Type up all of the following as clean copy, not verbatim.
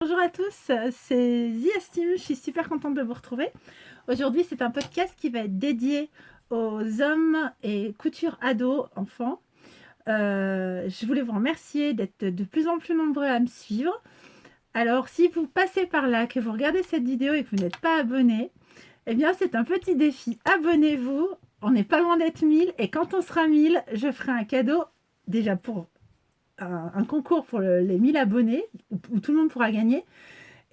Bonjour à tous, c'est Ziastim, je suis super contente de vous retrouver. Aujourd'hui, c'est un podcast qui va être dédié aux hommes et couture ados, enfants. Je voulais vous remercier d'être de plus en plus nombreux à me suivre. Alors, si vous passez par là, que vous regardez cette vidéo et que vous n'êtes pas abonné, eh bien, c'est un petit défi. Abonnez-vous, on n'est pas loin d'être 1000 et quand on sera 1000, je ferai un cadeau déjà pour un concours pour les 1000 abonnés où tout le monde pourra gagner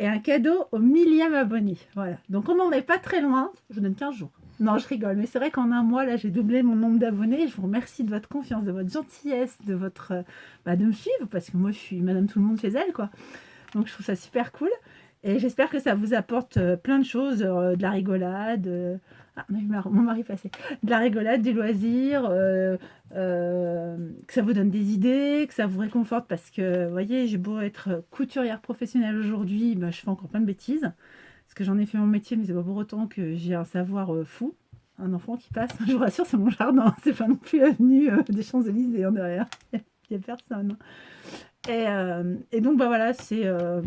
et un cadeau au 1000e abonné. Voilà. Donc on n'en est pas très loin. Je vous donne 15 jours. Non, je rigole. Mais c'est vrai qu'en un mois, là, j'ai doublé mon nombre d'abonnés. Je vous remercie de votre confiance, de votre gentillesse, de votre, de me suivre parce que moi, je suis Madame Tout le Monde chez elle, quoi. Donc je trouve ça super cool. Et j'espère que ça vous apporte plein de choses, de la rigolade. Ah, mon mari passait. De la rigolade, du loisir, que ça vous donne des idées, que ça vous réconforte parce que, vous voyez, j'ai beau être couturière professionnelle aujourd'hui, bah, je fais encore plein de bêtises. Parce que j'en ai fait mon métier, mais c'est pas pour autant que j'ai un savoir fou. Un enfant qui passe, je vous rassure, c'est mon jardin. C'est pas non plus l'avenue des Champs-Élysées en derrière. Il n'y a personne. Et donc, bah voilà, je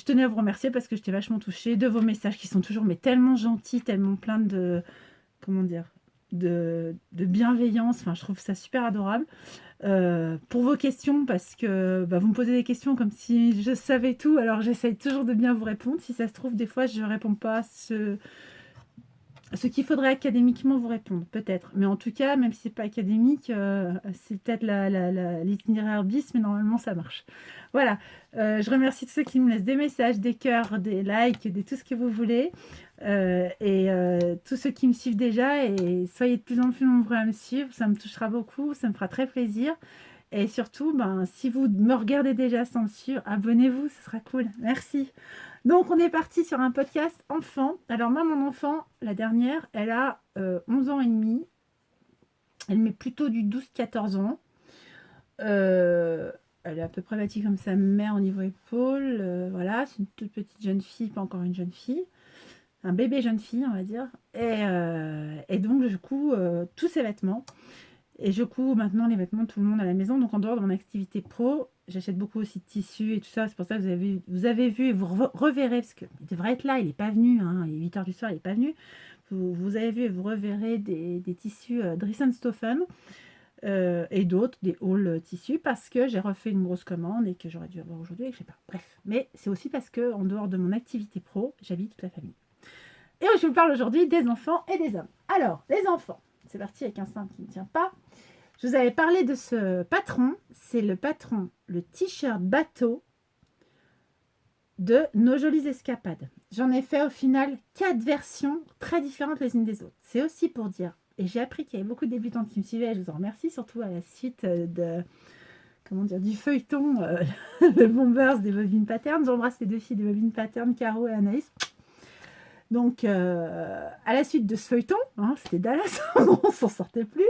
tenais à vous remercier parce que j'étais vachement touchée de vos messages qui sont toujours mais tellement gentils, tellement pleins de, comment dire, de bienveillance. Enfin, je trouve ça super adorable. Pour vos questions, parce que bah, vous me posez des questions comme si je savais tout, alors j'essaye toujours de bien vous répondre. Si ça se trouve, des fois, je ne réponds pas ce qu'il faudrait académiquement vous répondre, peut-être. Mais en tout cas, même si c'est pas académique, c'est peut-être l'itinéraire bis, mais normalement, ça marche. Voilà. Je remercie tous ceux qui me laissent des messages, des cœurs, des likes, tout ce que vous voulez. Tous ceux qui me suivent déjà, et soyez de plus en plus nombreux à me suivre, ça me touchera beaucoup, ça me fera très plaisir. Et surtout, ben, si vous me regardez déjà sans me suivre, abonnez-vous, ce sera cool. Merci. Donc, on est parti sur un podcast enfant. Alors, moi, mon enfant, la dernière, elle a 11 ans et demi. Elle met plutôt du 12-14 ans. Elle est à peu près bâtie comme sa mère au niveau épaule. Voilà, c'est une toute petite jeune fille, pas encore une jeune fille. Un bébé jeune fille, on va dire. Et donc, je couds tous ses vêtements. Et je couds maintenant les vêtements de tout le monde à la maison. Donc, en dehors de mon activité pro, j'achète beaucoup aussi de tissus et tout ça. C'est pour ça que vous avez vu et vous reverrez, parce qu'il devrait être là, il n'est pas venu. Hein, il est 8h du soir, il n'est pas venu. Vous avez vu et vous reverrez des tissus Dries&Stoffen et d'autres, des hauls tissus, parce que j'ai refait une grosse commande et que j'aurais dû avoir aujourd'hui et que je sais pas. Bref, mais c'est aussi parce que en dehors de mon activité pro, j'habite toute la famille. Et je vous parle aujourd'hui des enfants et des hommes. Alors, les enfants, c'est parti avec un simple qui ne tient pas. Je vous avais parlé de ce patron. C'est le patron, le t-shirt bateau de Nos Jolies Escapades. J'en ai fait au final 4 versions très différentes les unes des autres. C'est aussi pour dire, et j'ai appris qu'il y avait beaucoup de débutantes qui me suivaient, et je vous en remercie, surtout à la suite du feuilleton le Bombers des Bobines Patterns. J'embrasse les deux filles des Bobines Patterns, Caro et Anaïs. Donc, à la suite de ce feuilleton, hein, c'était Dallas, on s'en sortait plus.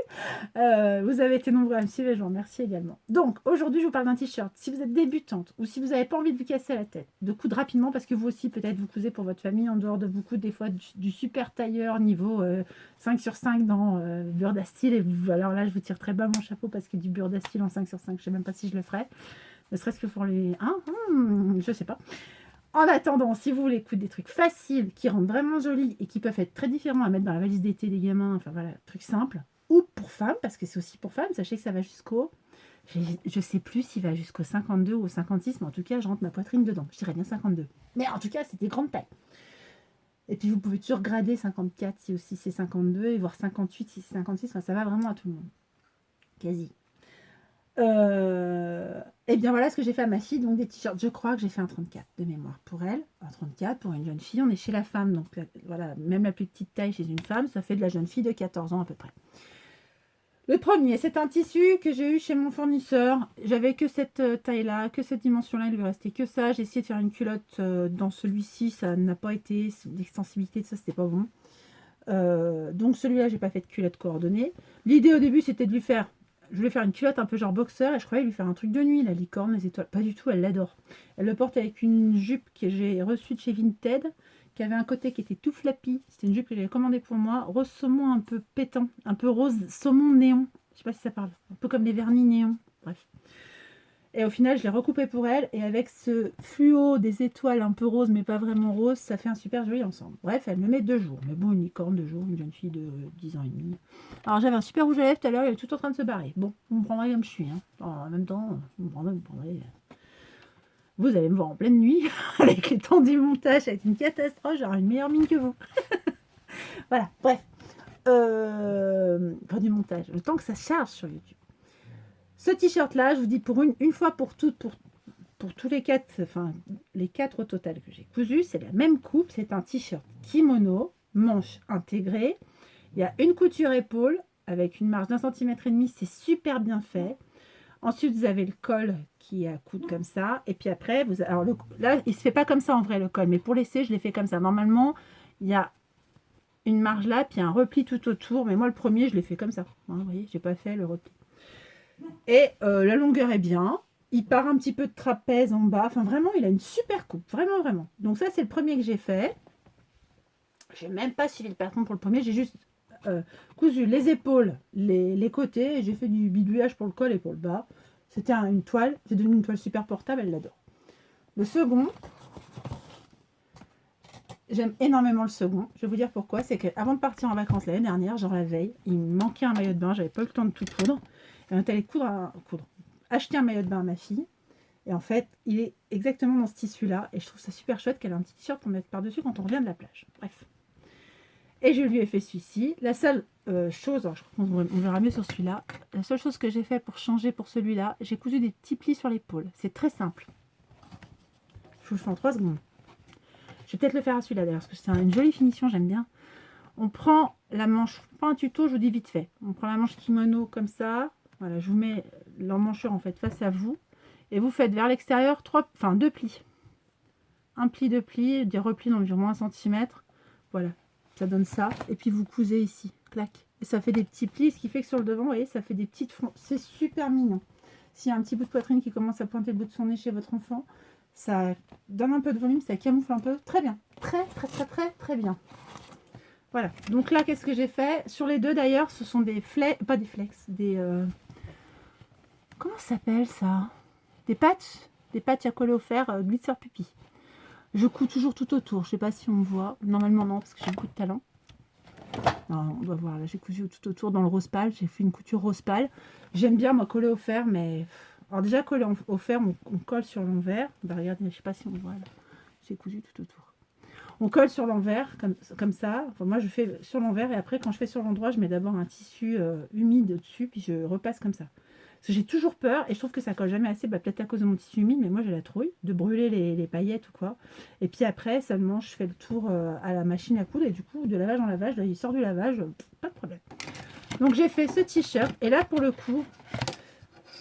Vous avez été nombreux à me suivre et je vous remercie également. Donc, aujourd'hui, je vous parle d'un t-shirt. Si vous êtes débutante ou si vous n'avez pas envie de vous casser la tête, de coudre rapidement, parce que vous aussi, peut-être, vous cousez pour votre famille, en dehors de vous coudre des fois du super tailleur niveau 5 sur 5 dans Burdastyle. Et alors là, je vous tire très bas mon chapeau parce que du Burdastyle en 5 sur 5, je ne sais même pas si je le ferai. Ne serait-ce que pour les... je sais pas. En attendant, si vous voulez coudre des trucs faciles, qui rendent vraiment jolis et qui peuvent être très différents à mettre dans la valise d'été des gamins, enfin voilà, trucs simples, ou pour femmes, parce que c'est aussi pour femmes, sachez que ça va jusqu'au... Je sais plus s'il va jusqu'au 52 ou au 56, mais en tout cas, je rentre ma poitrine dedans. Je dirais bien 52. Mais en tout cas, c'est des grandes tailles. Et puis, vous pouvez toujours grader 54 si aussi c'est 52, et voir 58 si c'est 56. Enfin, ça va vraiment à tout le monde. Quasi. Et bien voilà ce que j'ai fait à ma fille, donc des t-shirts. Je crois que j'ai fait un 34 de mémoire pour elle, un 34 pour une jeune fille. On est chez la femme, donc voilà, même la plus petite taille chez une femme, ça fait de la jeune fille de 14 ans à peu près. Le premier, c'est un tissu que j'ai eu chez mon fournisseur. J'avais que cette taille-là, que cette dimension-là, il lui restait que ça. J'ai essayé de faire une culotte dans celui-ci, ça n'a pas été, l'extensibilité de ça, c'était pas bon. Donc celui-là, j'ai pas fait de culotte coordonnée. L'idée au début, c'était de lui faire... Je voulais faire une culotte un peu genre boxeur et je croyais lui faire un truc de nuit, la licorne, les étoiles. Pas du tout, elle l'adore. Elle le porte avec une jupe que j'ai reçue de chez Vinted, qui avait un côté qui était tout flappy. C'était une jupe que j'avais commandée pour moi. Rose saumon un peu pétant, un peu rose saumon néon. Je sais pas si ça parle. Un peu comme les vernis néon. Bref. Et au final, je l'ai recoupé pour elle. Et avec ce fluo des étoiles un peu rose, mais pas vraiment rose, ça fait un super joli ensemble. Bref, elle me met 2 jours. Mais bon, une licorne 2 jours, une jeune fille de 10 ans et demi. Alors j'avais un super rouge à lèvres tout à l'heure, il est tout en train de se barrer. Bon, vous me prendrez comme je suis. Hein. En même temps, vous me prendrez. Vous allez me voir en pleine nuit, avec les temps du montage, avec une catastrophe, j'aurai une meilleure mine que vous. Voilà, bref. Enfin, du montage, le temps que ça charge sur YouTube. Ce t-shirt-là, je vous dis pour une fois pour toutes, pour tous les 4, enfin les 4 au total que j'ai cousus, c'est la même coupe, c'est un t-shirt kimono, manche intégrée. Il y a une couture épaule avec une marge d'1,5 cm, c'est super bien fait. Ensuite, vous avez le col qui est à coudre comme ça. Et puis après, alors là, il ne se fait pas comme ça en vrai le col, mais pour l'essai, je l'ai fait comme ça. Normalement, il y a une marge là, puis un repli tout autour. Mais moi, le premier, je l'ai fait comme ça. Hein, vous voyez, j'ai pas fait le repli. Et la longueur est bien. Il part un petit peu de trapèze en bas. Enfin, vraiment, il a une super coupe. Vraiment, vraiment. Donc ça, c'est le premier que j'ai fait. J'ai même pas suivi le patron pour le premier. J'ai juste cousu les épaules, les côtés. Et j'ai fait du bidouillage pour le col et pour le bas. C'était une toile. C'est devenu une toile super portable. Elle l'adore. Le second, j'aime énormément le second. Je vais vous dire pourquoi. C'est qu'avant de partir en vacances l'année dernière, genre la veille, il me manquait un maillot de bain. J'avais pas eu le temps de tout coudre. Et on est allé acheter un maillot de bain à ma fille. Et en fait, il est exactement dans ce tissu-là. Et je trouve ça super chouette qu'elle ait un petit t-shirt pour mettre par-dessus quand on revient de la plage. Bref. Et je lui ai fait celui-ci. La seule chose, alors je crois qu'on verra mieux sur celui-là. La seule chose que j'ai fait pour changer pour celui-là, j'ai cousu des petits plis sur l'épaule. C'est très simple. Je vous le fais en 3 secondes. Je vais peut-être le faire à celui-là d'ailleurs, parce que c'est une jolie finition, j'aime bien. On prend la manche, pas un tuto, je vous dis vite fait. On prend la manche kimono comme ça. Voilà, je vous mets l'emmanchure en fait face à vous. Et vous faites vers l'extérieur 2 plis. Un pli, 2 plis, des replis d'environ 1 cm. Voilà, ça donne ça. Et puis vous cousez ici, clac. Et ça fait des petits plis, ce qui fait que sur le devant, vous voyez, ça fait des petites fronts. C'est super mignon. S'il y a un petit bout de poitrine qui commence à pointer le bout de son nez chez votre enfant, ça donne un peu de volume, ça camoufle un peu. Très bien. Très bien. Voilà. Donc là, qu'est-ce que j'ai fait? Sur les deux, d'ailleurs, ce sont des flex, pas des flex, des... comment ça s'appelle, ça? Des patchs à coller au fer, glitzer pupi. Je couds toujours tout autour. Je sais pas si on voit. Normalement, non, parce que j'ai beaucoup de talent. Non, on doit voir. Là, j'ai cousu tout autour dans le rose pâle. J'ai fait une couture rose pâle. J'aime bien, moi, coller au fer, mais... Alors déjà, coller au fer, on colle sur l'envers. Bah, regardez, je sais pas si on voit, là. J'ai cousu tout autour. On colle sur l'envers, comme ça. Enfin, moi, je fais sur l'envers. Et après, quand je fais sur l'endroit, je mets d'abord un tissu humide dessus. Puis je repasse comme ça. Parce que j'ai toujours peur, et je trouve que ça colle jamais assez, peut-être à cause de mon tissu humide, mais moi j'ai la trouille de brûler les paillettes ou quoi. Et puis après, seulement je fais le tour à la machine à coudre, et du coup, de lavage en lavage, là il sort du lavage, pas de problème. Donc j'ai fait ce t-shirt, et là pour le coup,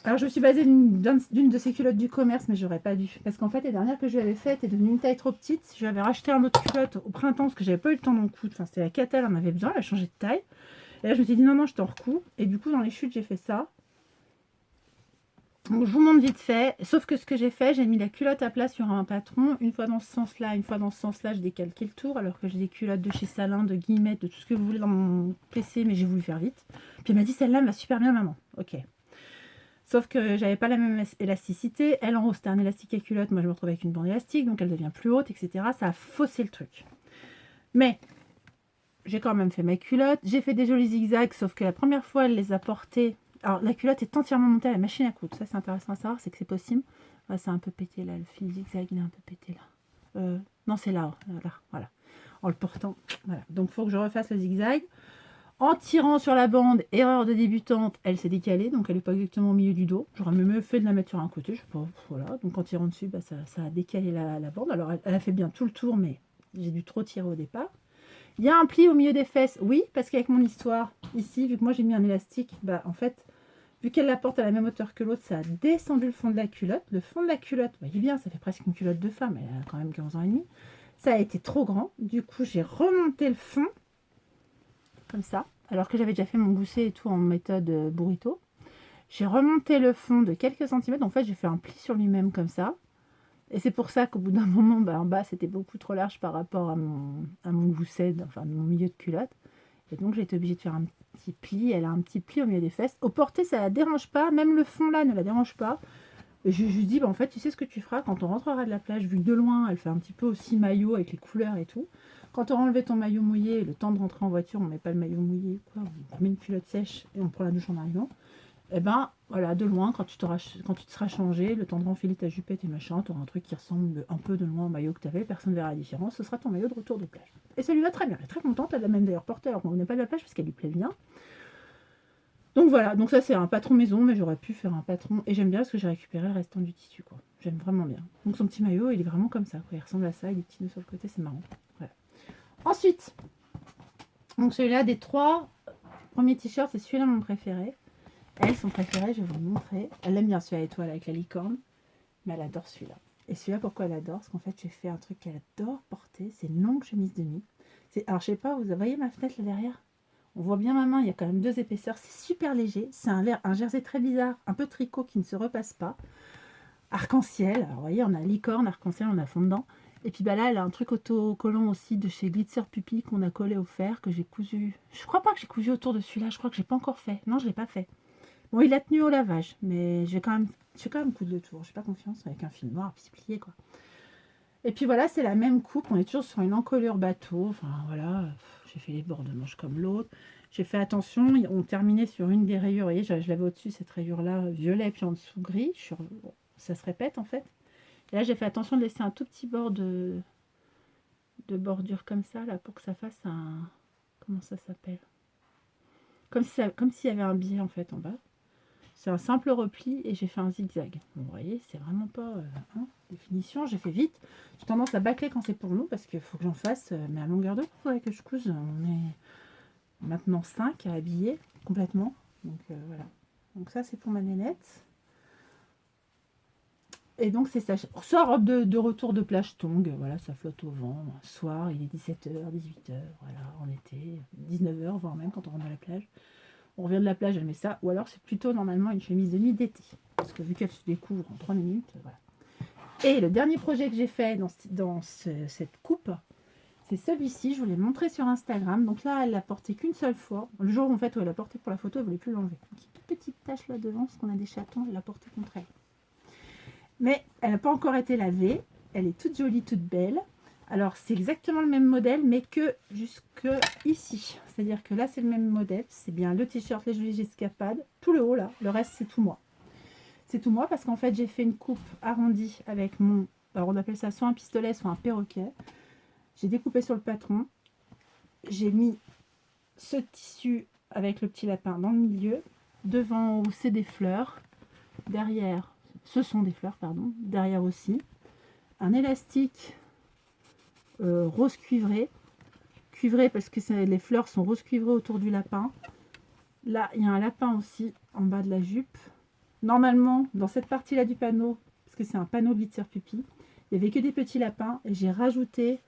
alors je me suis basée d'une de ces culottes du commerce, mais j'aurais pas dû. Parce qu'en fait, les dernières que je lui avais faites étaient devenues une taille trop petite. Je lui avais racheté un autre culotte au printemps, parce que j'avais pas eu le temps d'en coudre. Enfin, c'était la Catel, elle en avait besoin, elle a changé de taille. Et là, je me suis dit, non, je t'en recouds. Et du coup, dans les chutes, j'ai fait ça. Donc, je vous montre vite fait, sauf que ce que j'ai fait, j'ai mis la culotte à plat sur un patron, une fois dans ce sens-là, une fois dans ce sens-là, je décalquais le tour, alors que j'ai des culottes de chez Salin, de Guillemette, de tout ce que vous voulez dans mon PC, mais j'ai voulu faire vite. Puis elle m'a dit, celle-là va super bien, maman. Ok. Sauf que j'avais pas la même élasticité, elle en haut c'était un élastique à culotte, moi je me retrouve avec une bande élastique, donc elle devient plus haute, etc. Ça a faussé le truc. Mais j'ai quand même fait ma culotte, j'ai fait des jolis zigzags, sauf que la première fois elle les a portés. Alors, la culotte est entièrement montée à la machine à coudre. Ça, c'est intéressant à savoir, c'est que c'est possible. Ah, c'est un peu pété, là. Le fil zigzag, il est un peu pété, là. Non, c'est là, voilà. En le portant, voilà. Donc, il faut que je refasse le zigzag. En tirant sur la bande, erreur de débutante, elle s'est décalée. Donc, elle n'est pas exactement au milieu du dos. J'aurais mieux fait de la mettre sur un côté. Je sais pas, voilà. Donc, en tirant dessus, bah, ça a décalé la bande. Alors, elle a fait bien tout le tour, mais j'ai dû trop tirer au départ. Il y a un pli au milieu des fesses, oui, parce qu'avec mon histoire, ici, vu que moi j'ai mis un élastique, bah en fait, vu qu'elle la porte à la même hauteur que l'autre, ça a descendu le fond de la culotte. Le fond de la culotte, voyez bien, ça fait presque une culotte de femme, elle a quand même 15 ans et demi. Ça a été trop grand, du coup j'ai remonté le fond, comme ça, alors que j'avais déjà fait mon gousset et tout en méthode burrito. J'ai remonté le fond de quelques centimètres, en fait j'ai fait un pli sur lui-même comme ça. Et c'est pour ça qu'au bout d'un moment, bah, en bas, c'était beaucoup trop large par rapport à mon gousset, enfin mon milieu de culotte. Et donc, j'ai été obligée de faire un petit pli. Elle a un petit pli au milieu des fesses. Au porté, ça ne la dérange pas. Même le fond là ne la dérange pas. Et je lui dis, bah, en fait, tu sais ce que tu feras quand on rentrera de la plage, vu que de loin, elle fait un petit peu aussi maillot avec les couleurs et tout. Quand tu auras enlevé ton maillot mouillé, le temps de rentrer en voiture, on met pas le maillot mouillé, quoi, on met une culotte sèche et on prend la douche en arrivant. Et ben voilà, de loin, quand tu te seras changé, le temps de renfiler ta jupette et machin, tu auras un truc qui ressemble un peu de loin au maillot que tu avais, personne ne verra la différence, ce sera ton maillot de retour de plage. Et ça lui va très bien, elle est très contente, elle l'a même d'ailleurs porté alors qu'on n'est pas de la plage parce qu'elle lui plaît bien. Donc voilà, donc ça c'est un patron maison, mais j'aurais pu faire un patron, et j'aime bien parce que j'ai récupéré le restant du tissu, quoi. J'aime vraiment bien. Donc son petit maillot, il est vraiment comme ça, quoi. Il ressemble à ça, il est petits nœuds sur le côté, c'est marrant. Voilà. Ensuite, donc celui-là des 3 premiers t-shirts, c'est celui-là mon préféré. Elle, son préféré, je vais vous le montrer. Elle aime bien celui à étoile avec la licorne, mais elle adore celui-là. Et celui-là, pourquoi elle adore? Parce qu'en fait, j'ai fait un truc qu'elle adore porter, c'est une longue chemise de nuit. Alors, je sais pas, vous voyez ma fenêtre là derrière? On voit bien ma main, il y a quand même 2 épaisseurs, c'est super léger. C'est un jersey très bizarre, un peu tricot qui ne se repasse pas. Arc-en-ciel, alors vous voyez, on a licorne, arc-en-ciel, on a fond dedans. Et puis bah là, elle a un truc autocollant aussi de chez Glitzer Puppy qu'on a collé au fer, que j'ai cousu. Je crois pas que j'ai cousu autour de celui-là, je crois que j'ai pas encore fait. Non, je l'ai pas fait. Bon, il a tenu au lavage, mais je vais quand même coudre le tour. J'ai pas confiance avec un fil noir, puis c'est plié, quoi. Et puis voilà, c'est la même coupe. On est toujours sur une encolure bateau. Enfin voilà, j'ai fait les bords de manche comme l'autre. J'ai fait attention, on terminait sur une des rayures. Vous voyez, je l'avais au-dessus, cette rayure-là, violet, puis en dessous gris. Ça se répète en fait. Et là, j'ai fait attention de laisser un tout petit bord de bordure comme ça, là, pour que ça fasse un... Comment ça s'appelle? Comme s'il y avait un biais en fait en bas. C'est un simple repli et j'ai fait un zigzag. Bon, vous voyez, c'est vraiment pas définition. J'ai fait vite. J'ai tendance à bâcler quand c'est pour nous parce qu'il faut que j'en fasse. Mais à longueur de il faudrait que je couse. On est maintenant 5 à habiller complètement. Donc voilà. Donc ça, c'est pour ma nénette. Et donc c'est ça. Soit robe de retour de plage tongue. Voilà, ça flotte au vent. Soir, il est 17h, 18h. Voilà, en été. 19h, voire même quand on rentre à la plage. On revient de la plage, elle met ça. Ou alors c'est plutôt normalement une chemise de nuit d'été. Parce que vu qu'elle se découvre en 3 minutes, voilà. Et le dernier projet que j'ai fait dans cette coupe, c'est celui-ci. Je vous l'ai montré sur Instagram. Donc là, elle l'a porté qu'une seule fois. Le jour en fait, où elle l'a porté pour la photo, elle ne voulait plus l'enlever. Une petite tache là devant, parce qu'on a des chatons, elle l'a porté contre elle. Mais elle n'a pas encore été lavée. Elle est toute jolie, toute belle. Alors, c'est exactement le même modèle, mais que jusque ici. C'est-à-dire que là, c'est le même modèle. C'est bien le t-shirt, les jolies escapades. Tout le haut, là. Le reste, c'est tout moi. C'est tout moi parce qu'en fait, j'ai fait une coupe arrondie avec mon... Alors, on appelle ça soit un pistolet, soit un perroquet. J'ai découpé sur le patron. J'ai mis ce tissu avec le petit lapin dans le milieu. Devant, c'est des fleurs. Derrière, ce sont des fleurs, pardon. Derrière aussi. Un élastique... rose cuivré parce que les fleurs sont rose cuivrées autour du lapin. Là il y a un lapin aussi en bas de la jupe. Normalement dans cette partie là du panneau, parce que c'est un panneau Glitzer Puppy, il n'y avait que des petits lapins et j'ai rajouté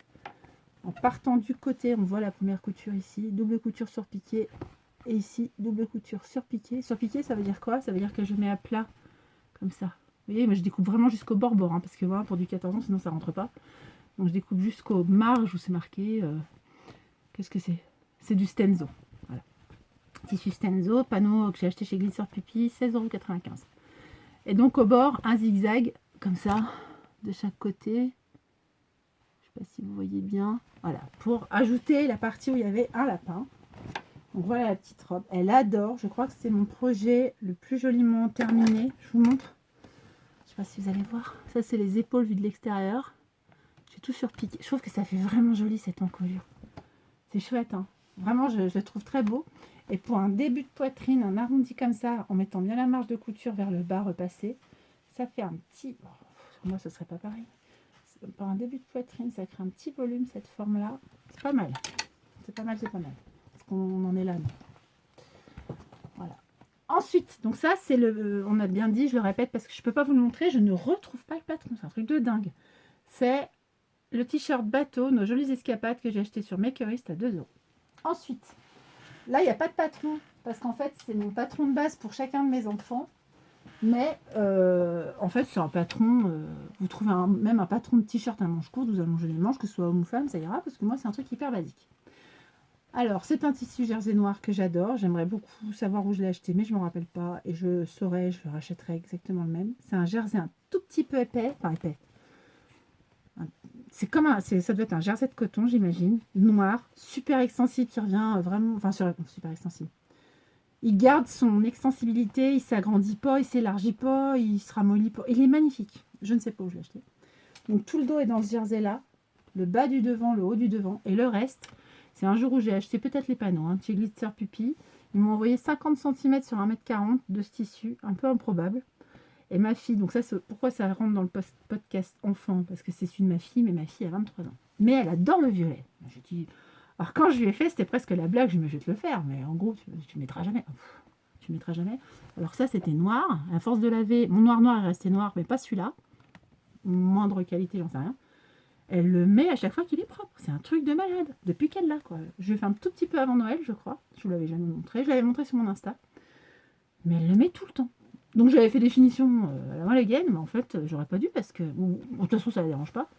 en partant du côté, on voit la première couture ici, double couture sur piqué, et ici double couture sur piqué. Sur piqué, ça veut dire quoi? Ça veut dire que je mets à plat comme ça. Vous voyez, moi je découpe vraiment jusqu'au bord parce que voilà, pour du 14 ans sinon ça rentre pas. Donc je découpe jusqu'aux marges où c'est marqué. Qu'est-ce que c'est? C'est du Stenzo. Voilà. Tissu Stenzo, panneau que j'ai acheté chez Glitzer Puppy, 16,95 €. Et donc au bord, un zigzag, comme ça, de chaque côté. Je ne sais pas si vous voyez bien. Voilà, pour ajouter la partie où il y avait un lapin. Donc voilà la petite robe. Elle adore. Je crois que c'est mon projet le plus joliment terminé. Je vous montre. Je ne sais pas si vous allez voir. Ça, c'est les épaules vues de l'extérieur. J'ai tout surpiqué. Je trouve que ça fait vraiment joli cette encolure. C'est chouette, hein. Vraiment, je le trouve très beau. Et pour un début de poitrine, un arrondi comme ça, en mettant bien la marge de couture vers le bas repassé, ça fait un petit... Oh, pour moi, ce serait pas pareil. Pour un début de poitrine, ça crée un petit volume, cette forme-là. C'est pas mal. C'est pas mal, c'est pas mal. Parce qu'on en est là, nous. Voilà. Ensuite, donc ça, c'est le... On a bien dit, je le répète, parce que je peux pas vous le montrer, je ne retrouve pas le patron. C'est un truc de dingue. C'est... le t-shirt bateau, nos jolies escapades que j'ai acheté sur Makerist à 2 €. Ensuite, là, il n'y a pas de patron. Parce qu'en fait, c'est mon patron de base pour chacun de mes enfants. Mais en fait, c'est un patron. Vous trouvez même un patron de t-shirt à manches courtes, vous allongez les manches, que ce soit homme ou femme, ça ira. Parce que moi, c'est un truc hyper basique. Alors, c'est un tissu jersey noir que j'adore. J'aimerais beaucoup savoir où je l'ai acheté, mais je ne me rappelle pas. Et je saurais, je le rachèterai exactement le même. C'est un jersey un tout petit peu épais. Enfin, épais. C'est comme un, ça doit être un jersey de coton, j'imagine. Noir, super extensible qui revient vraiment. Enfin, super extensible. Il garde son extensibilité, il s'agrandit pas, il s'élargit pas, il se ramollit pas. Il est magnifique. Je ne sais pas où je l'ai acheté. Donc, tout le dos est dans ce jersey-là. Le bas du devant, le haut du devant. Et le reste, c'est un jour où j'ai acheté peut-être les panneaux, hein, chez Glitzer Pupi. Ils m'ont envoyé 50 cm sur 1,40 m de ce tissu, un peu improbable. Et ma fille, donc ça, c'est pourquoi ça rentre dans le podcast enfant, parce que c'est celui de ma fille, mais ma fille a 23 ans. Mais elle adore le violet. J'ai dit, alors quand je lui ai fait, c'était presque la blague, je me jette le faire, mais en gros, tu mettras jamais. Tu mettras jamais. Alors ça, c'était noir. À force de laver, mon noir est resté noir, mais pas celui-là. Moindre qualité, j'en sais rien. Elle le met à chaque fois qu'il est propre. C'est un truc de malade. Depuis qu'elle l'a, quoi. Je l'ai fait un tout petit peu avant Noël, je crois. Je vous l'avais jamais montré. Je l'avais montré sur mon Insta. Mais elle le met tout le temps. Donc j'avais fait des finitions à la main les gaines, mais en fait, j'aurais pas dû parce que... Bon, de toute façon, ça la dérange pas.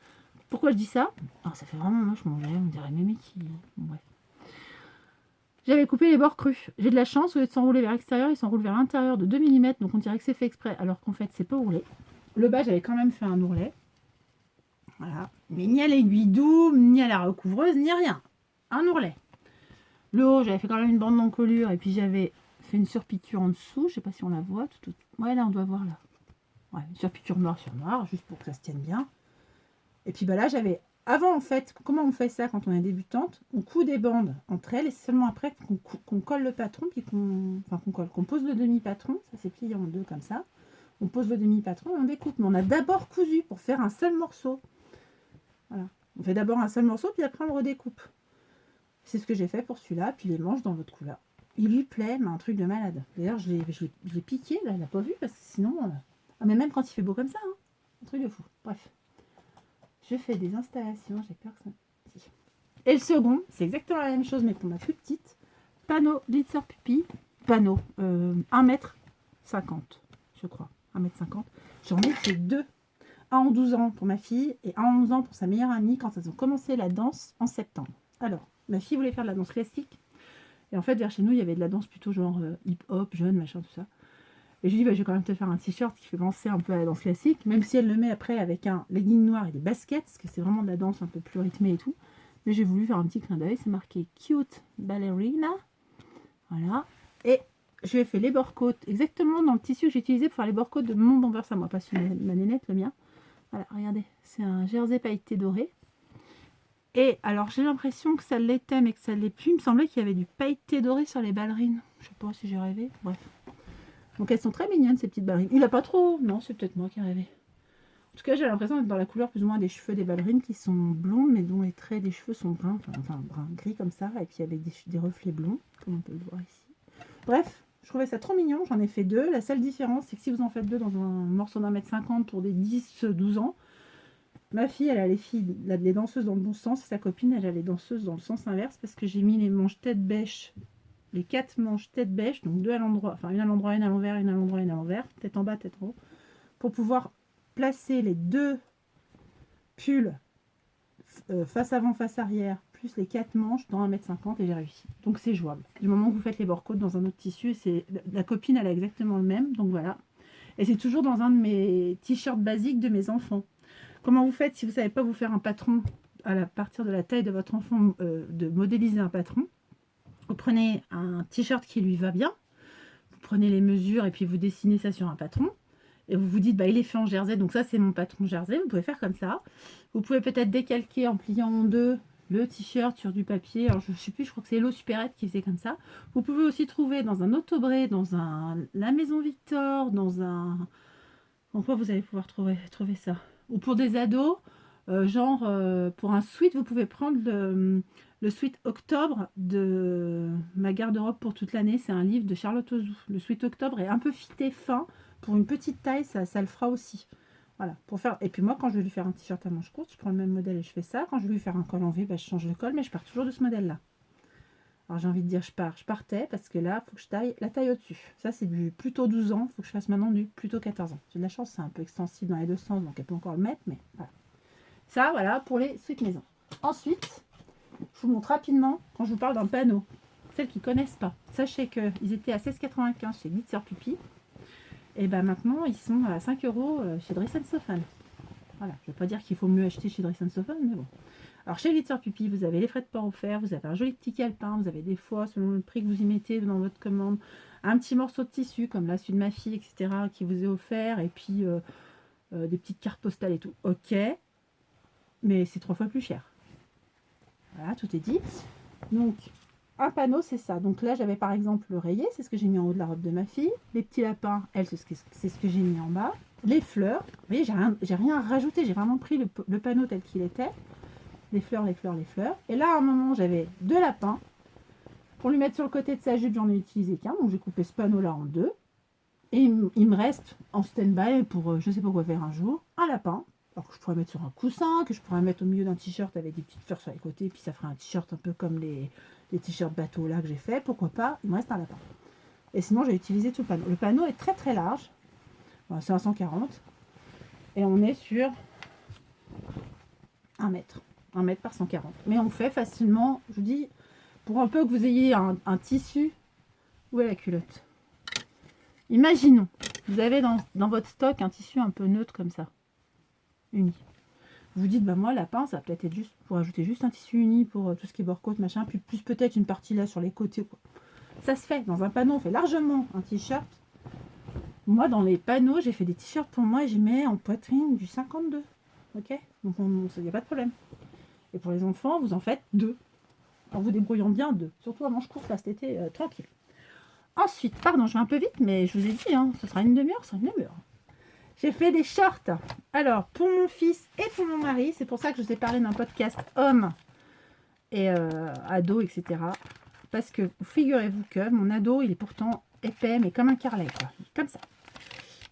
Pourquoi je dis ça? Alors, ça fait vraiment moche, mon lait. On dirait mémé qui... Bon, bref. J'avais coupé les bords crus. J'ai de la chance, au lieu de s'enrouler vers l'extérieur, ils s'enroulent vers l'intérieur de 2 mm. Donc on dirait que c'est fait exprès, alors qu'en fait, c'est pas ourlé. Le bas, j'avais quand même fait un ourlet. Voilà. Mais ni à l'aiguille double, ni à la recouvreuse, ni rien. Un ourlet. Le haut, j'avais fait quand même une bande d'encolure et puis j'avais fait une surpiqûre en dessous. Je sais pas si on la voit. Ouais, là, on doit voir là. Ouais, une surpiqûre noir sur noir, juste pour que ça se tienne bien. Et puis bah là, j'avais... Avant, en fait, comment on fait ça quand on est débutante? On coud des bandes entre elles et c'est seulement après qu'on colle le patron, puis qu'on pose le demi-patron. Ça s'est plié en deux comme ça. On pose le demi-patron et on découpe. Mais on a d'abord cousu pour faire un seul morceau. Voilà. On fait d'abord un seul morceau, puis après on le redécoupe. C'est ce que j'ai fait pour celui-là, puis les manches dans l'autre couleur. Il lui plaît, mais un truc de malade. D'ailleurs, je l'ai piqué, là, elle n'a pas vu, parce que sinon... Ah, mais même quand il fait beau comme ça, hein. Un truc de fou. Bref. Je fais des installations, j'ai peur que ça... Si. Et le second, c'est exactement la même chose, mais pour ma plus petite. Panneau Glitzer Pupi. Panneau. 1,50 m, je crois. 1,50 m. J'en ai fait deux. Un en 12 ans pour ma fille et un en 11 ans pour sa meilleure amie quand elles ont commencé la danse en septembre. Alors, ma fille voulait faire de la danse classique. Et en fait, vers chez nous, il y avait de la danse plutôt genre hip-hop, jeune, machin, tout ça. Et je lui dis, bah, je vais quand même te faire un t-shirt qui fait penser un peu à la danse classique, même si elle le met après avec un legging noir et des baskets, parce que c'est vraiment de la danse un peu plus rythmée et tout. Mais j'ai voulu faire un petit clin d'œil. C'est marqué Cute Ballerina. Voilà. Et je lui ai fait les bords-côtes exactement dans le tissu que j'ai utilisé pour faire les bords-côtes de mon bomber à moi, pas sur ma nénette, le mien. Voilà, regardez, c'est un jersey pailleté doré. Et alors, j'ai l'impression que ça l'était, mais que ça ne l'est plus. Il me semblait qu'il y avait du pailleté doré sur les ballerines. Je sais pas si j'ai rêvé. Bref. Donc, elles sont très mignonnes, ces petites ballerines. Il a pas trop. Non, c'est peut-être moi qui ai rêvé. En tout cas, j'ai l'impression d'être dans la couleur plus ou moins des cheveux des ballerines qui sont blondes, mais dont les traits des cheveux sont bruns. Enfin brun, gris comme ça. Et puis avec des reflets blonds, comme on peut le voir ici. Bref. Je trouvais ça trop mignon, j'en ai fait deux. La seule différence, c'est que si vous en faites deux dans un morceau d'1,50 m pour des 10-12 ans, ma fille, elle a les danseuses dans le bon sens, et sa copine, elle a les danseuses dans le sens inverse, parce que j'ai mis les manches tête bêche, les 4 manches tête bêche, donc deux à l'endroit, enfin une à l'endroit, une à l'envers, une à l'endroit, une à l'envers, tête en bas, tête en haut, pour pouvoir placer les deux pulls face avant, face arrière, plus les 4 manches dans 1,50 m, et j'ai réussi. Donc c'est jouable. Du moment que vous faites les bords-côtes dans un autre tissu, la copine, elle a exactement le même, donc voilà. Et c'est toujours dans un de mes t-shirts basiques de mes enfants. Comment vous faites si vous ne savez pas vous faire un patron à partir de la taille de votre enfant, de modéliser un patron? Vous prenez un t-shirt qui lui va bien, vous prenez les mesures et puis vous dessinez ça sur un patron. Et vous vous dites, bah, il est fait en jersey, donc ça c'est mon patron jersey, vous pouvez faire comme ça. Vous pouvez peut-être décalquer en pliant en deux le t-shirt sur du papier. Alors je ne sais plus, je crois que c'est Hello Supérette qui faisait comme ça. Vous pouvez aussi trouver dans un Autobré, dans la Maison Victor, dans un... En quoi vous allez pouvoir trouver ça? Ou pour des ados, pour un sweat, vous pouvez prendre le sweat Octobre de ma garde-robe pour toute l'année. C'est un livre de Charlotte Ozou. Le sweat Octobre est un peu fité fin. Pour une petite taille, ça le fera aussi. Voilà, pour faire. Et puis moi, quand je vais lui faire un t-shirt à manches courtes, je prends le même modèle et je fais ça. Quand je vais lui faire un col en V, bah, je change le col, mais je pars toujours de ce modèle-là. Alors j'ai envie de dire je partais parce que là, il faut que je taille la taille au-dessus. Ça, c'est du plutôt 12 ans. Il faut que je fasse maintenant du plutôt 14 ans. J'ai de la chance, c'est un peu extensible dans les deux sens, donc elle peut encore le mettre, mais voilà. Ça, voilà, pour les suites maison. Ensuite, Je vous montre rapidement quand je vous parle d'un panneau. Celles qui ne connaissent pas, sachez qu'ils étaient à 16,95 chez Glitzer Puppy. Et ben maintenant, ils sont à 5 € chez Dress Sophane. Voilà, je ne vais pas dire qu'il faut mieux acheter chez Dress Sophane, mais bon. Alors chez Glitzer Puppy, vous avez les frais de port offerts, vous avez un joli petit calepin, vous avez des fois, selon le prix que vous y mettez dans votre commande, un petit morceau de tissu, comme là, celui de ma fille, etc., qui vous est offert, et puis des petites cartes postales et tout. Ok, mais c'est 3 fois plus cher. Voilà, tout est dit. Donc, un panneau, c'est ça. Donc là, j'avais par exemple l'oreiller, c'est ce que j'ai mis en haut de la robe de ma fille. Les petits lapins, elle, c'est ce que j'ai mis en bas. Les fleurs, vous voyez, j'ai rien rajouté, j'ai vraiment pris le panneau tel qu'il était. Les fleurs, les fleurs, les fleurs. Et là, à un moment, j'avais 2 lapins. Pour lui mettre sur le côté de sa jupe, j'en ai utilisé qu'un. Donc, j'ai coupé ce panneau-là en 2. Et il me reste en stand-by pour, je sais pas quoi faire un jour, un lapin. Alors que je pourrais mettre sur un coussin, que je pourrais mettre au milieu d'un t-shirt avec des petites fleurs sur les côtés. Puis ça ferait un t-shirt un peu comme les t-shirts bateau là que j'ai fait. Pourquoi pas, il me reste un lapin. Et sinon, j'ai utilisé tout le panneau. Le panneau est très très large. Bon, c'est un 140. Et on est sur 1 mètre. 1 mètre par 140. Mais on fait facilement, je vous dis, pour un peu que vous ayez un tissu. Où est la culotte? Imaginons, vous avez dans votre stock un tissu un peu neutre comme ça, uni. Vous vous dites, bah moi, lapin, ça va peut-être être juste pour ajouter juste un tissu uni pour tout ce qui est bord-côte, machin, puis plus peut-être une partie là sur les côtés. Quoi. Ça se fait. Dans un panneau, on fait largement un t-shirt. Moi, dans les panneaux, j'ai fait des t-shirts pour moi et j'y mets en poitrine du 52. Ok? Donc, il n'y a pas de problème. Et pour les enfants, vous en faites 2. En vous débrouillant bien 2. Surtout à manche courte, là, cet été, tranquille. Ensuite, pardon, je vais un peu vite, mais je vous ai dit, hein, ce sera une demi-heure, J'ai fait des shorts. Alors, pour mon fils et pour mon mari, c'est pour ça que je vous ai parlé d'un podcast homme et ado, etc. Parce que, figurez-vous que mon ado, il est pourtant épais, mais comme un carlet, quoi. Comme ça.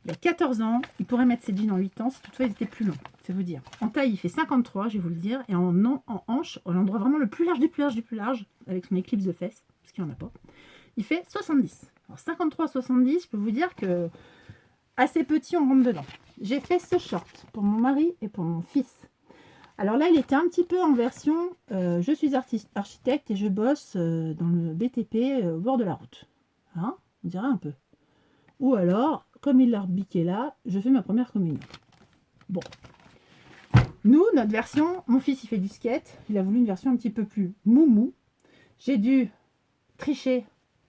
Il a 14 ans, il pourrait mettre ses jeans en 8 ans si toutefois ils étaient plus longs, c'est vous dire. En taille, il fait 53, je vais vous le dire, et en hanche, à l'endroit vraiment le plus large du plus large du plus large, avec son éclipse de fesses, parce qu'il n'y en a pas. Il fait 70. Alors 53-70, je peux vous dire que assez petit, on rentre dedans. J'ai fait ce short pour mon mari et pour mon fils. Alors là, il était un petit peu en version je suis architecte et je bosse dans le BTP au bord de la route. Hein, on dirait un peu. Ou alors, comme il l'a rebiqué là, je fais ma première communion. Bon. Nous, notre version, mon fils il fait du skate, il a voulu une version un petit peu plus moumou. J'ai dû tricher.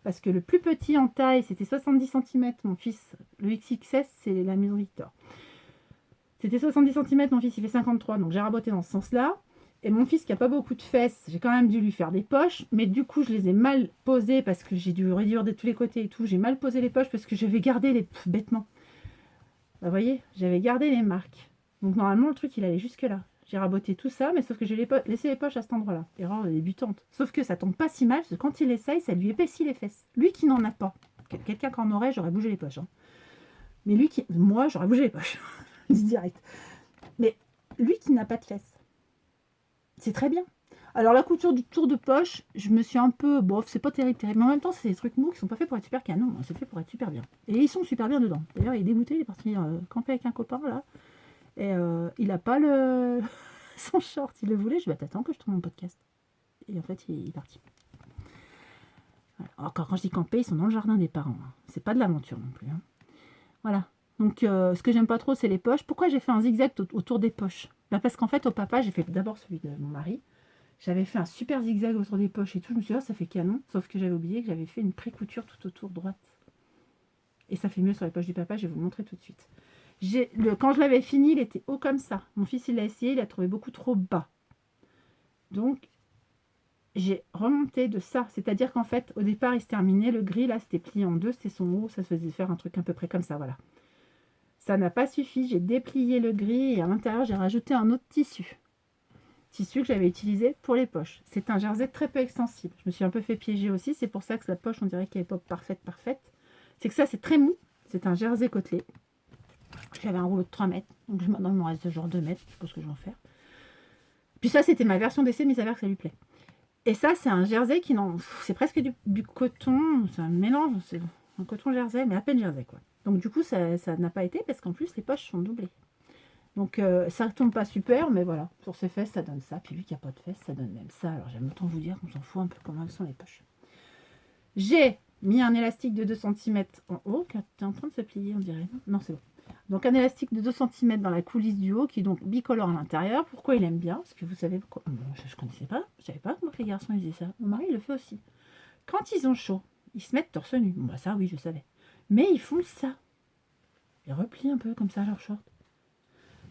Parce que le plus petit en taille, c'était 70 cm. Mon fils, le XXS, c'est la Maison Victor. C'était 70 cm, mon fils, il fait 53. Donc j'ai raboté dans ce sens-là. Et mon fils, qui n'a pas beaucoup de fesses, j'ai quand même dû lui faire des poches. Mais du coup, je les ai mal posées parce que j'ai dû réduire de tous les côtés et tout. J'ai mal posé les poches parce que j'avais gardé les... bêtement. Vous voyez, j'avais gardé les marques. Donc normalement, le truc, il allait jusque-là. J'ai raboté tout ça, mais sauf que j'ai laissé les poches à cet endroit-là. Erreur de débutante. Sauf que ça tombe pas si mal, parce que quand il essaye, ça lui épaissit les fesses. Lui qui n'en a pas. Quelqu'un qui en aurait, j'aurais bougé les poches. Hein. Mais lui qui... Moi, j'aurais bougé les poches. Je dis direct. Mais lui qui n'a pas de fesses. C'est très bien. Alors la couture du tour de poche, je me suis un peu... Bon, c'est pas terrible. Mais en même temps, c'est des trucs mous qui sont pas faits pour être super canon. Hein. C'est fait pour être super bien. Et ils sont super bien dedans. D'ailleurs, il est dégoûté. Il est parti camper avec un copain, là. Et il n'a pas le... son short, il le voulait. Je vais t'attends que je trouve mon podcast. Et en fait, il est parti. Alors, quand je dis camper, ils sont dans le jardin des parents. Hein. C'est pas de l'aventure non plus. Hein. Voilà. Donc, ce que j'aime pas trop, c'est les poches. Pourquoi j'ai fait un zigzag autour des poches? Bah, parce qu'en fait, au papa, j'ai fait d'abord celui de mon mari. J'avais fait un super zigzag autour des poches et tout. Je me suis dit, oh, ça fait canon. Sauf que j'avais oublié que j'avais fait une pré-couture tout autour droite. Et ça fait mieux sur les poches du papa. Je vais vous le montrer tout de suite. Quand je l'avais fini, il était haut comme ça. Mon fils, il l'a essayé, il l'a trouvé beaucoup trop bas. Donc, j'ai remonté de ça. C'est-à-dire qu'en fait, au départ, il se terminait. Le gris, là, c'était plié en deux. C'était son haut. Ça se faisait faire un truc à peu près comme ça, voilà. Ça n'a pas suffi. J'ai déplié le gris et à l'intérieur, j'ai rajouté un autre tissu. Tissu que j'avais utilisé pour les poches. C'est un jersey très peu extensible. Je me suis un peu fait piéger aussi. C'est pour ça que la poche, on dirait qu'elle n'est pas parfaite. C'est que ça, c'est très mou. C'est un jersey côtelé. J'avais un rouleau de 3 mètres, donc maintenant il me reste genre 2 mètres, je sais pas ce que je vais en faire. Puis ça, c'était ma version d'essai, mais il s'avère que ça lui plaît. Et ça, c'est un jersey qui c'est presque du coton, c'est un mélange, c'est un coton jersey, mais à peine jersey quoi. Donc du coup, ça n'a pas été parce qu'en plus les poches sont doublées. Donc ça tombe pas super, mais voilà, sur ses fesses ça donne ça, puis lui qui a pas de fesses ça donne même ça. Alors j'aime autant vous dire qu'on s'en fout un peu comment elles sont les poches. J'ai mis un élastique de 2 centimètres en haut, qui est en train de se plier on dirait. Non c'est bon. Donc un élastique de 2 centimètres dans la coulisse du haut qui est donc bicolore à l'intérieur. Pourquoi il aime bien? Parce que vous savez pourquoi. Bon, je connaissais pas, je savais pas comment les garçons ils faisaient ça. Mon mari il le fait aussi. Quand ils ont chaud, ils se mettent torse nu. Bon bah ça oui je savais. Mais ils font ça. Ils replient un peu comme ça leur short.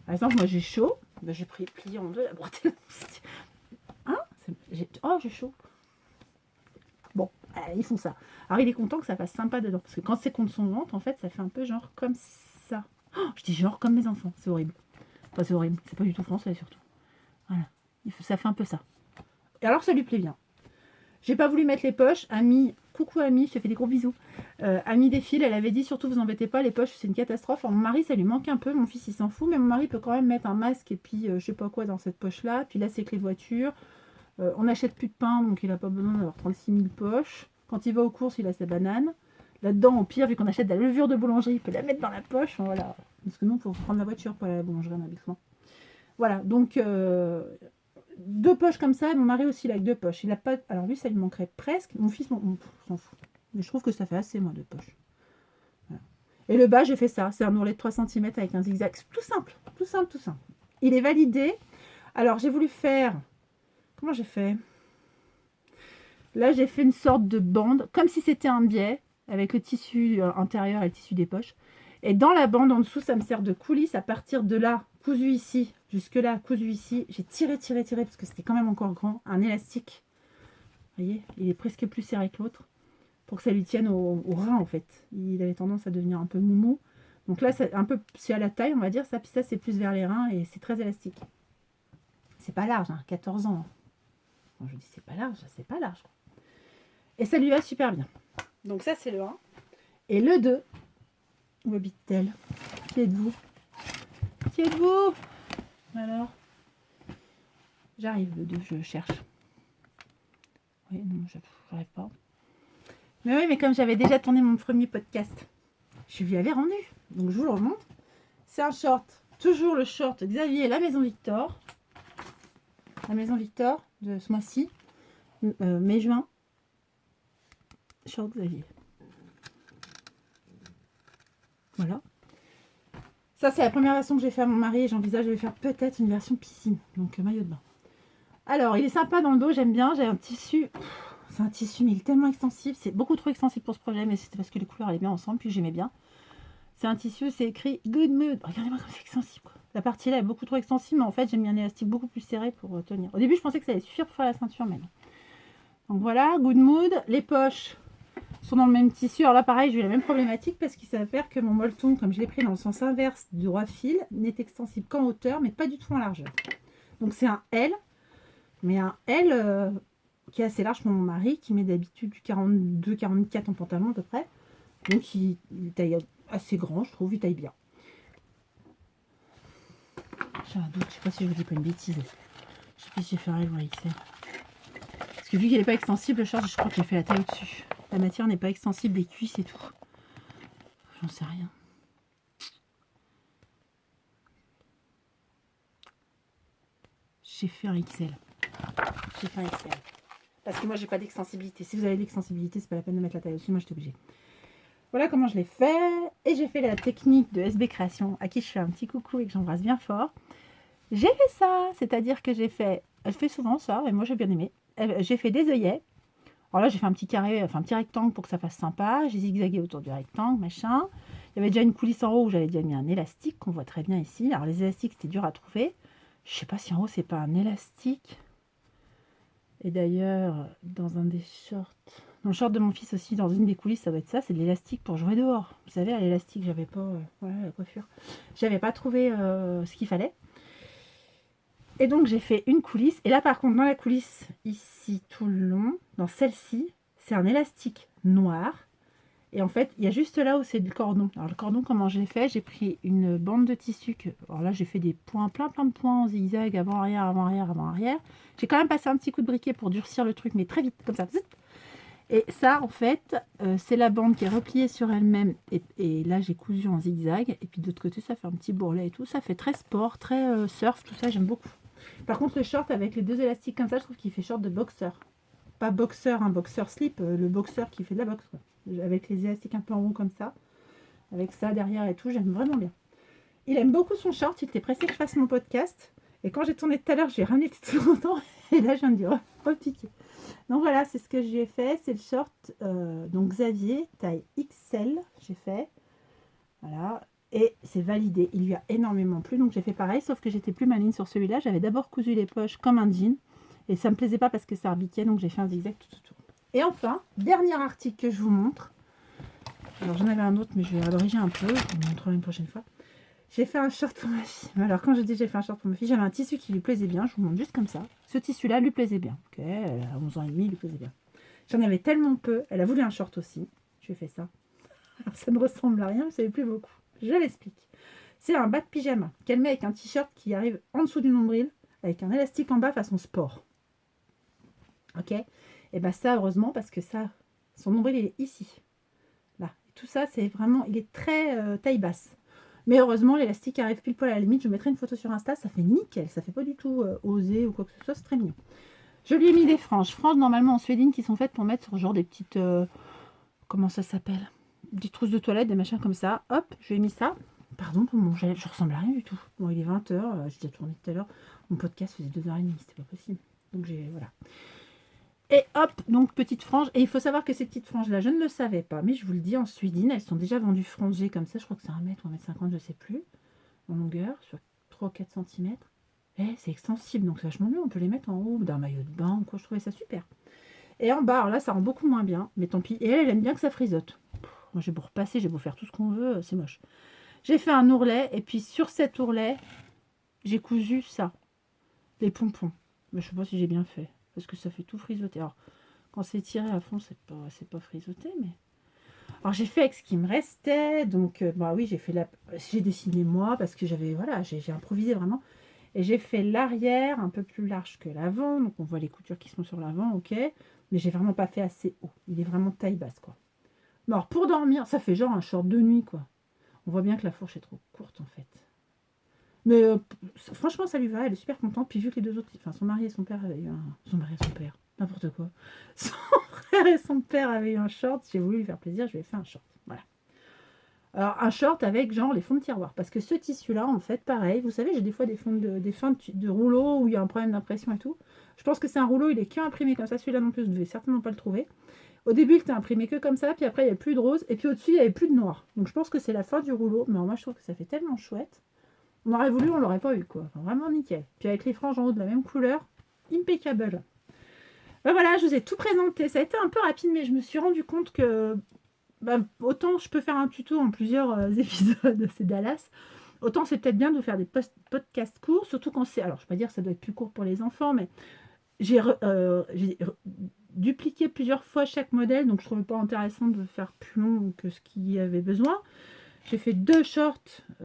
Par exemple, moi j'ai chaud, ben, j'ai plié en deux la bretelle. Hein oh, j'ai chaud. Bon, ils font ça. Alors il est content que ça fasse sympa dedans. Parce que quand c'est contre son ventre, en fait, ça fait un peu genre comme ça. Oh, je dis genre comme mes enfants, c'est horrible. Enfin, c'est horrible, c'est pas du tout français surtout. Voilà, ça fait un peu ça. Et alors ça lui plaît bien. J'ai pas voulu mettre les poches. Ami, coucou Ami, je te fais des gros bisous. Ami des fils, elle avait dit surtout vous embêtez pas, les poches c'est une catastrophe. Alors, mon mari ça lui manque un peu, mon fils il s'en fout, mais mon mari peut quand même mettre un masque et puis je sais pas quoi dans cette poche là. Puis là c'est que les voitures. On n'achète plus de pain donc il a pas besoin d'avoir 36 000 poches. Quand il va aux courses il a sa banane. Là-dedans au pire vu qu'on achète de la levure de boulangerie il peut la mettre dans la poche. Enfin, voilà. Parce que nous il faut prendre la voiture pour aller à la boulangerie habituellement. Voilà donc 2 poches comme ça, mon mari aussi il a 2 poches. Il a pas. Alors lui ça lui manquerait presque. Mon fils s'en fout. Mais je trouve que ça fait assez moi 2 poches. Voilà. Et le bas j'ai fait ça. C'est un ourlet de 3 centimètres avec un zigzag. Tout simple, tout simple, tout simple. Il est validé. Alors j'ai voulu faire. Comment j'ai fait? Là j'ai fait une sorte de bande, comme si c'était un biais, avec le tissu intérieur et le tissu des poches. Et dans la bande en dessous, ça me sert de coulisse. À partir de là, cousu ici, jusque là, cousu ici, j'ai tiré, parce que c'était quand même encore grand, un élastique. Vous voyez, il est presque plus serré que l'autre, pour que ça lui tienne au rein en fait. Il avait tendance à devenir un peu moumou. Donc là, c'est un peu, c'est à la taille, on va dire, ça, puis ça, c'est plus vers les reins et c'est très élastique. C'est pas large, hein, 14 ans. Quand je dis c'est pas large, c'est pas large. Et ça lui va super bien. Donc ça, c'est le 1. Et le 2, où habite-t-elle? Qui êtes-vous? Qui êtes-vous? Alors, j'arrive, le 2, je cherche. Oui, non, j'arrive pas. Mais oui, mais comme j'avais déjà tourné mon premier podcast, je lui avais rendu. Donc je vous le remonte. C'est un short, toujours le short Xavier, la Maison Victor. La Maison Victor de ce mois-ci, mai-juin. Short Xavier. Voilà. Ça, c'est la première version que j'ai fait à mon mari et j'envisage de lui faire peut-être une version piscine, donc maillot de bain. Alors, il est sympa dans le dos, j'aime bien. J'ai un tissu, c'est un tissu, mais il est tellement extensif. C'est beaucoup trop extensif pour ce projet, mais c'était parce que les couleurs allaient bien ensemble, puis j'aimais bien. C'est un tissu, c'est écrit Good Mood. Regardez-moi comme c'est extensif, quoi. La partie là est beaucoup trop extensive, mais en fait, j'ai mis un élastique beaucoup plus serré pour tenir. Au début, je pensais que ça allait suffire pour faire la ceinture, mais non. Donc voilà, Good Mood. Les poches sont dans le même tissu. Alors là, pareil, j'ai eu la même problématique parce qu'il s'avère que mon molleton, comme je l'ai pris dans le sens inverse du droit fil, n'est extensible qu'en hauteur, mais pas du tout en largeur. Donc c'est un L, mais un L qui est assez large pour mon mari, qui met d'habitude du 42-44 en pantalon à peu près. Donc il taille assez grand, je trouve, il taille bien. J'ai un doute, je sais pas si je vous dis pas une bêtise. Je sais pas si j'ai fait un L ou un XL. Parce que vu qu'il n'est pas extensible, le short, je crois que j'ai fait la taille au-dessus. La matière n'est pas extensible, les cuisses et tout. J'en sais rien. J'ai fait un XL. J'ai fait un XL. Parce que moi, j'ai pas d'extensibilité. Si vous avez de l'extensibilité, c'est pas la peine de mettre la taille au-dessus. Moi, j'étais obligée. Voilà comment je l'ai fait. Et j'ai fait la technique de SB Création, à qui je fais un petit coucou et que j'embrasse bien fort. J'ai fait ça. C'est-à-dire que j'ai fait... Je fais souvent ça, et moi, j'ai bien aimé. J'ai fait des œillets. Alors là, j'ai fait un petit carré, enfin un petit rectangle pour que ça fasse sympa. J'ai zigzagué autour du rectangle, machin. Il y avait déjà une coulisse en haut où j'avais déjà mis un élastique qu'on voit très bien ici. Alors les élastiques, c'était dur à trouver. Je sais pas si en haut, c'est pas un élastique. Et d'ailleurs, dans un des shorts, dans le short de mon fils aussi, dans une des coulisses, ça doit être ça, c'est de l'élastique pour jouer dehors. Vous savez, à l'élastique, j'avais pas, voilà, la coiffure. J'avais pas trouvé ce qu'il fallait. Et donc j'ai fait une coulisse. Et là par contre dans la coulisse, ici tout le long, dans celle-ci, c'est un élastique noir. Et en fait, il y a juste là où c'est du cordon. Alors le cordon, comment je l'ai fait? J'ai pris une bande de tissu. Alors là j'ai fait des points, plein de points en zigzag, avant-arrière, avant-arrière, avant-arrière. J'ai quand même passé un petit coup de briquet pour durcir le truc, mais très vite, comme ça. Et ça, en fait, c'est la bande qui est repliée sur elle-même. Et là, j'ai cousu en zigzag. Et puis de l'autre côté, ça fait un petit bourrelet et tout. Ça fait très sport, très surf, tout ça, j'aime beaucoup. Par contre, le short avec les deux élastiques comme ça, je trouve qu'il fait short de boxeur. Pas boxeur, un boxeur slip, le boxeur qui fait de la boxe, quoi. Avec les élastiques un peu en rond comme ça. Avec ça derrière et tout, j'aime vraiment bien. Il aime beaucoup son short, il était pressé que je fasse mon podcast. Et quand j'ai tourné tout à l'heure, j'ai ramené tout longtemps. Et là, je viens de dire, oh, piqué. Donc voilà, c'est ce que j'ai fait. C'est le short, donc Xavier, taille XL, j'ai fait. Voilà. Et c'est validé. Il lui a énormément plu. Donc j'ai fait pareil, sauf que j'étais plus maligne sur celui-là. J'avais d'abord cousu les poches comme un jean. Et ça me plaisait pas parce que ça rebiquait. Donc j'ai fait un zigzag tout autour. Et enfin, dernier article que je vous montre. Alors j'en avais un autre, mais je vais alléger un peu. Je vous le montrerai une prochaine fois. J'ai fait un short pour ma fille. Alors quand je dis j'ai fait un short pour ma fille, j'avais un tissu qui lui plaisait bien. Je vous montre juste comme ça. Ce tissu-là lui plaisait bien. Ok, elle a 11 ans et demi, il lui plaisait bien. J'en avais tellement peu. Elle a voulu un short aussi. Je lui ai fait ça. Alors ça ne ressemble à rien, mais ça lui plaît beaucoup. Je l'explique. C'est un bas de pyjama qu'elle met avec un t-shirt qui arrive en dessous du nombril, avec un élastique en bas façon sport. Ok. Et bien ça, heureusement, parce que ça, son nombril, il est ici. Là. Et tout ça, c'est vraiment, il est très taille basse. Mais heureusement, l'élastique arrive pile poil à la limite. Je mettrai une photo sur Insta, ça fait nickel. Ça fait pas du tout osé ou quoi que ce soit, c'est très mignon. Je lui ai mis des franges. Franges normalement en suédine qui sont faites pour mettre sur genre des petites... comment ça s'appelle? Des trousses de toilette, des machins comme ça. Hop, je lui ai mis ça. Pardon pour mon gel, je ressemble à rien du tout. Bon, il est 20h, j'ai déjà tourné tout à l'heure. Mon podcast faisait 2h30, c'était pas possible. Donc j'ai... Voilà. Et hop, donc petite frange. Et il faut savoir que ces petites franges-là, je ne le savais pas, mais je vous le dis, en suédine, elles sont déjà vendues frangées comme ça. Je crois que c'est 1 mètre ou 1,50 m, je sais plus. En longueur, sur 3 ou 4 cm. Et c'est extensible, donc c'est vachement mieux. On peut les mettre en haut d'un maillot de bain ou quoi. Je trouvais ça super. Et en bas, alors là, ça rend beaucoup moins bien, mais tant pis. Et elle aime bien que ça frisote. Moi, j'ai beau repasser, j'ai beau faire tout ce qu'on veut, c'est moche. J'ai fait un ourlet, et puis sur cet ourlet, j'ai cousu ça, les pompons. Mais je sais pas si j'ai bien fait, parce que ça fait tout frisoter. Alors, quand c'est tiré à fond, c'est pas frisoté, mais... Alors, j'ai fait avec ce qui me restait, donc, bah oui, j'ai dessiné moi, parce que j'avais, voilà, j'ai improvisé vraiment. Et j'ai fait l'arrière un peu plus large que l'avant, donc on voit les coutures qui sont sur l'avant, ok. Mais j'ai vraiment pas fait assez haut. Il est vraiment taille basse, quoi. Mais alors, pour dormir, ça fait genre un short de nuit, quoi. On voit bien que la fourche est trop courte, en fait. Mais franchement, ça lui va, elle est super contente. Puis vu que les deux autres, enfin son mari et son père avaient eu un... Son mari et son père, n'importe quoi. Son frère et son père avaient eu un short, j'ai voulu lui faire plaisir, je lui ai fait un short. Voilà. Alors, un short avec genre les fonds de tiroir. Parce que ce tissu-là, en fait, pareil, vous savez, j'ai des fois des fins de rouleau où il y a un problème d'impression et tout. Je pense que c'est un rouleau, il est qu'imprimé comme ça. Celui-là non plus, vous ne devez certainement pas le trouver. Au début, il était imprimé que comme ça, puis après, il n'y avait plus de rose, et puis au-dessus, il n'y avait plus de noir. Donc, je pense que c'est la fin du rouleau, mais moi, je trouve que ça fait tellement chouette. On aurait voulu, on l'aurait pas eu, quoi. Enfin, vraiment nickel. Puis avec les franges en haut de la même couleur, impeccable. Ben voilà, je vous ai tout présenté. Ça a été un peu rapide, mais je me suis rendu compte que bah, autant je peux faire un tuto en plusieurs épisodes, c'est Dallas. Autant c'est peut-être bien de vous faire des podcasts courts, surtout quand c'est... Alors, je ne vais pas dire que ça doit être plus court pour les enfants, mais j'ai dupliqué plusieurs fois chaque modèle, donc je ne trouvais pas intéressant de faire plus long que ce qu'il y avait besoin. J'ai fait 2 shorts